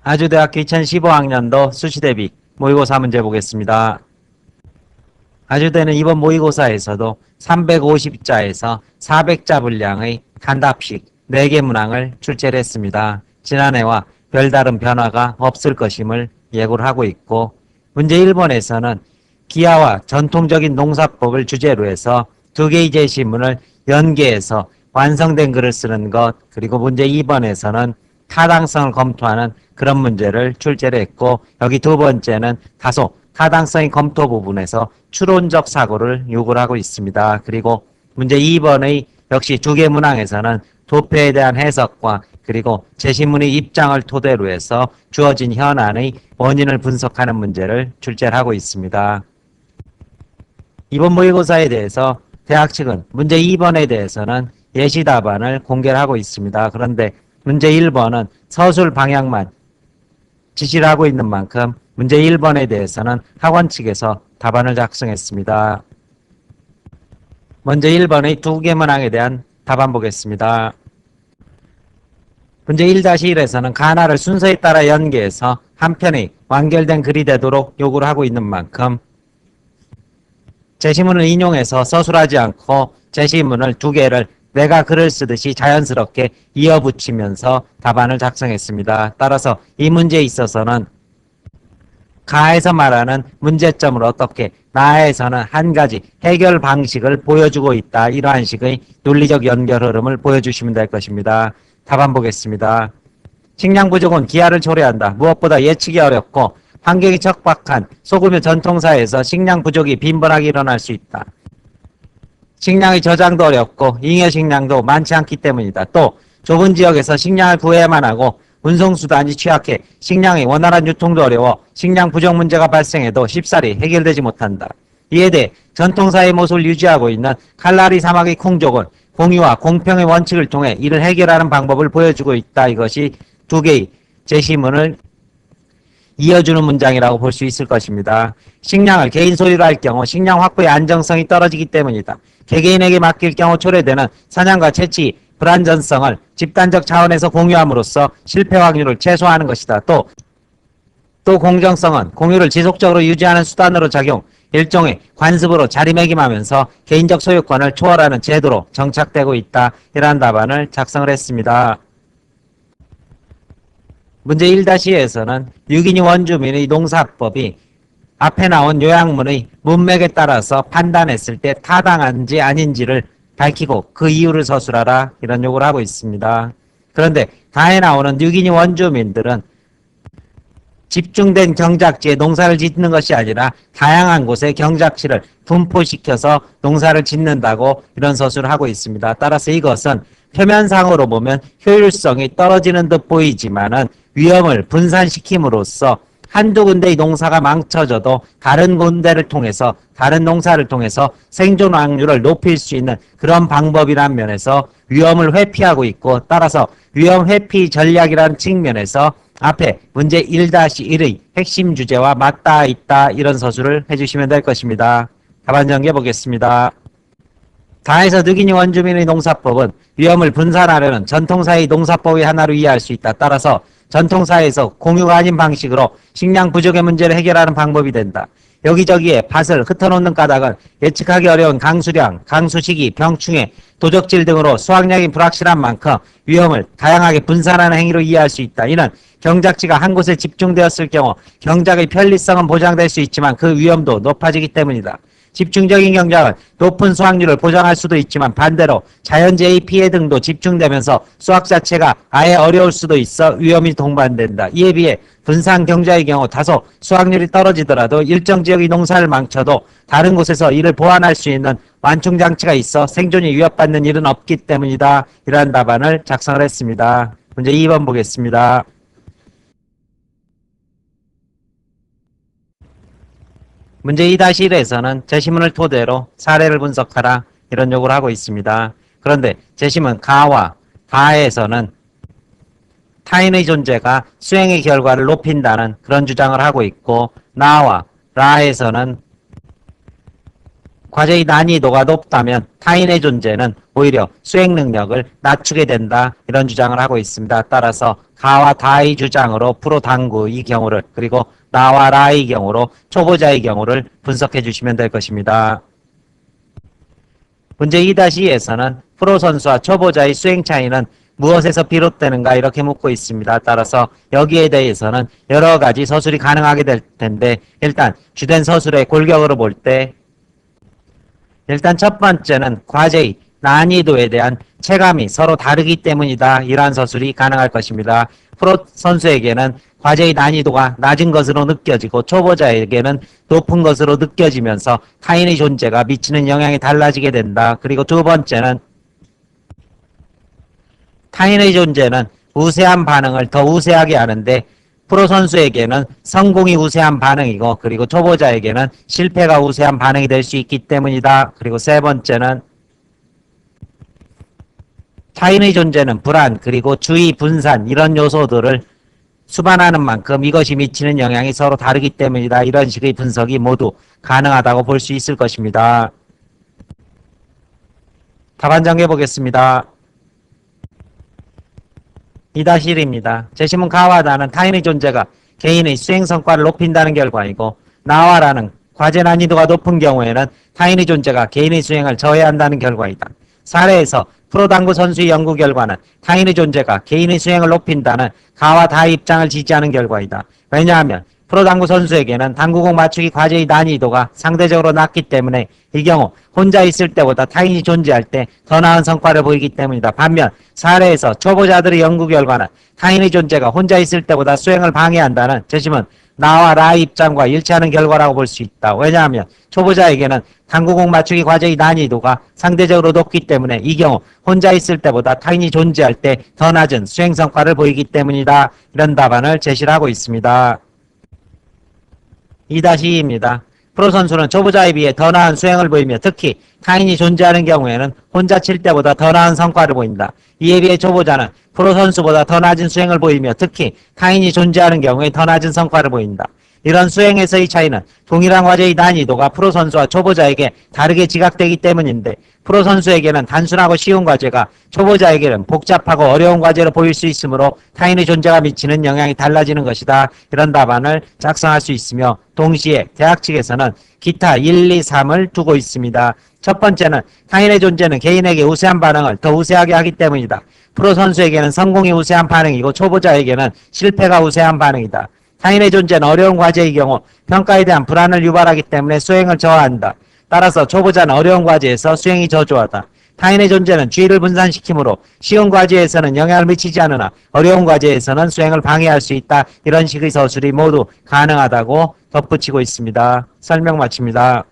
아주대학교 2015학년도 수시대비 모의고사 문제 보겠습니다. 아주대는 이번 모의고사에서도 350자에서 400자 분량의 단답식 4개 문항을 출제를 했습니다. 지난해와 별다른 변화가 없을 것임을 예고를 하고 있고, 문제 1번에서는 기하와 전통적인 농사법을 주제로 해서 2개의 제시문을 연계해서 완성된 글을 쓰는 것, 그리고 문제 2번에서는 타당성을 검토하는 그런 문제를 출제를 했고, 여기 두 번째는 다소 타당성의 검토 부분에서 추론적 사고를 요구를 하고 있습니다. 그리고 문제 2번의 역시 2개 문항에서는 도표에 대한 해석과 그리고 제시문의 입장을 토대로 해서 주어진 현안의 원인을 분석하는 문제를 출제를 하고 있습니다. 이번 모의고사에 대해서 대학 측은 문제 2번에 대해서는 예시 답안을 공개를 하고 있습니다. 그런데 문제 1번은 서술 방향만 지시를 하고 있는 만큼 문제 1번에 대해서는 학원 측에서 답안을 작성했습니다. 먼저 1번의 2개 문항에 대한 답안 보겠습니다. 문제 1-1에서는 가나를 순서에 따라 연계해서 한 편의 완결된 글이 되도록 요구를 하고 있는 만큼 제시문을 인용해서 서술하지 않고 제시문을 2개를 내가 글을 쓰듯이 자연스럽게 이어붙이면서 답안을 작성했습니다. 따라서 이 문제에 있어서는 가에서 말하는 문제점을 어떻게, 나에서는 한 가지 해결 방식을 보여주고 있다. 이러한 식의 논리적 연결 흐름을 보여주시면 될 것입니다. 답안 보겠습니다. 식량 부족은 기하를 초래한다. 무엇보다 예측이 어렵고 환경이 척박한 소규모 전통사에서 식량 부족이 빈번하게 일어날 수 있다. 식량의 저장도 어렵고 잉여 식량도 많지 않기 때문이다. 또 좁은 지역에서 식량을 구해야만 하고 운송수단이 취약해 식량의 원활한 유통도 어려워 식량 부족 문제가 발생해도 쉽사리 해결되지 못한다. 이에 대해 전통사의 모습을 유지하고 있는 칼라리 사막의 콩족은 공유와 공평의 원칙을 통해 이를 해결하는 방법을 보여주고 있다. 이것이 2개의 제시문을 이어주는 문장이라고 볼 수 있을 것입니다. 식량을 개인 소유로 할 경우 식량 확보의 안정성이 떨어지기 때문이다. 개개인에게 맡길 경우 초래되는 사냥과 채취 불안전성을 집단적 차원에서 공유함으로써 실패 확률을 최소화하는 것이다. 또 공정성은 공유를 지속적으로 유지하는 수단으로 작용, 일종의 관습으로 자리매김하면서 개인적 소유권을 초월하는 제도로 정착되고 있다. 이러한 답안을 작성을 했습니다. 문제 1-2에서는 유기니 원주민의 농사법이 앞에 나온 요약문의 문맥에 따라서 판단했을 때 타당한지 아닌지를 밝히고 그 이유를 서술하라. 이런 요구를 하고 있습니다. 그런데 다에 나오는 유기니 원주민들은 집중된 경작지에 농사를 짓는 것이 아니라 다양한 곳에 경작지를 분포시켜서 농사를 짓는다고 이런 서술을 하고 있습니다. 따라서 이것은 표면상으로 보면 효율성이 떨어지는 듯 보이지만은 위험을 분산시킴으로써 한두 군데의 농사가 망쳐져도 다른 군데를 통해서, 다른 농사를 통해서 생존 확률을 높일 수 있는 그런 방법이라는 면에서 위험을 회피하고 있고, 따라서 위험 회피 전략이라는 측면에서 앞에 문제 1-1의 핵심 주제와 맞닿아 있다. 이런 서술을 해주시면 될 것입니다. 답안 전개 보겠습니다. 다에서 느기니 원주민의 농사법은 위험을 분산하려는 전통사의 농사법의 하나로 이해할 수 있다. 따라서 전통사에서 공유가 아닌 방식으로 식량 부족의 문제를 해결하는 방법이 된다. 여기저기에 밭을 흩어놓는 까닭은 예측하기 어려운 강수량, 강수시기, 병충해, 도적질 등으로 수확량이 불확실한 만큼 위험을 다양하게 분산하는 행위로 이해할 수 있다. 이는 경작지가 한 곳에 집중되었을 경우 경작의 편리성은 보장될 수 있지만 그 위험도 높아지기 때문이다. 집중적인 경작은 높은 수확률을 보장할 수도 있지만 반대로 자연재해 피해 등도 집중되면서 수확 자체가 아예 어려울 수도 있어 위험이 동반된다. 이에 비해 분산 경작의 경우 다소 수확률이 떨어지더라도 일정 지역의 농사를 망쳐도 다른 곳에서 이를 보완할 수 있는 완충장치가 있어 생존이 위협받는 일은 없기 때문이다. 이러한 답안을 작성을 했습니다. 문제 2번 보겠습니다. 문제 2-1에서는 제시문을 토대로 사례를 분석하라. 이런 요구를 하고 있습니다. 그런데 제시문 가와 다에서는 타인의 존재가 수행의 결과를 높인다는 그런 주장을 하고 있고, 나와 라에서는 과제의 난이도가 높다면 타인의 존재는 오히려 수행 능력을 낮추게 된다. 이런 주장을 하고 있습니다. 따라서 가와 다의 주장으로 프로 당구의 경우를 그리고 나와 라의 경우로 초보자의 경우를 분석해 주시면 될 것입니다. 문제 2-2에서는 프로 선수와 초보자의 수행 차이는 무엇에서 비롯되는가 이렇게 묻고 있습니다. 따라서 여기에 대해서는 여러 가지 서술이 가능하게 될 텐데 일단 주된 서술의 골격으로 볼 때 일단 첫 번째는 과제의 난이도에 대한 체감이 서로 다르기 때문이다. 이러한 서술이 가능할 것입니다. 프로 선수에게는 과제의 난이도가 낮은 것으로 느껴지고 초보자에게는 높은 것으로 느껴지면서 타인의 존재가 미치는 영향이 달라지게 된다. 그리고 두 번째는 타인의 존재는 우세한 반응을 더 우세하게 하는데 프로 선수에게는 성공이 우세한 반응이고 그리고 초보자에게는 실패가 우세한 반응이 될 수 있기 때문이다. 그리고 세 번째는 타인의 존재는 불안 그리고 주의 분산 이런 요소들을 수반하는 만큼 이것이 미치는 영향이 서로 다르기 때문이다. 이런 식의 분석이 모두 가능하다고 볼 수 있을 것입니다. 답안 정해 보겠습니다. 2-1입니다. 제시문 가와 나는 타인의 존재가 개인의 수행 성과를 높인다는 결과이고 나와라는 과제 난이도가 높은 경우에는 타인의 존재가 개인의 수행을 저해한다는 결과이다. 사례에서 프로당구 선수의 연구 결과는 타인의 존재가 개인의 수행을 높인다는 가와 다의 입장을 지지하는 결과이다. 왜냐하면 프로당구 선수에게는 당구공 맞추기 과제의 난이도가 상대적으로 낮기 때문에 이 경우 혼자 있을 때보다 타인이 존재할 때 더 나은 성과를 보이기 때문이다. 반면 사례에서 초보자들의 연구 결과는 타인의 존재가 혼자 있을 때보다 수행을 방해한다는 제시문 나와 라의 입장과 일치하는 결과라고 볼 수 있다. 왜냐하면 초보자에게는 당구공 맞추기 과제의 난이도가 상대적으로 높기 때문에 이 경우 혼자 있을 때보다 타인이 존재할 때 더 낮은 수행 성과를 보이기 때문이다. 이런 답안을 제시를 하고 있습니다. 2-2입니다. 프로 선수는 초보자에 비해 더 나은 수행을 보이며 특히 타인이 존재하는 경우에는 혼자 칠 때보다 더 나은 성과를 보인다. 이에 비해 초보자는 프로 선수보다 더 낮은 수행을 보이며 특히 타인이 존재하는 경우에 더 낮은 성과를 보인다. 이런 수행에서의 차이는 동일한 과제의 난이도가 프로 선수와 초보자에게 다르게 지각되기 때문인데 프로 선수에게는 단순하고 쉬운 과제가 초보자에게는 복잡하고 어려운 과제로 보일 수 있으므로 타인의 존재가 미치는 영향이 달라지는 것이다. 이런 답안을 작성할 수 있으며 동시에 대학 측에서는 기타 1, 2, 3을 두고 있습니다. 첫 번째는 타인의 존재는 개인에게 우세한 반응을 더 우세하게 하기 때문이다. 프로 선수에게는 성공이 우세한 반응이고 초보자에게는 실패가 우세한 반응이다. 타인의 존재는 어려운 과제의 경우 평가에 대한 불안을 유발하기 때문에 수행을 저하한다. 따라서 초보자는 어려운 과제에서 수행이 저조하다. 타인의 존재는 주의를 분산시키므로 쉬운 과제에서는 영향을 미치지 않으나 어려운 과제에서는 수행을 방해할 수 있다. 이런 식의 서술이 모두 가능하다고 덧붙이고 있습니다. 설명 마칩니다.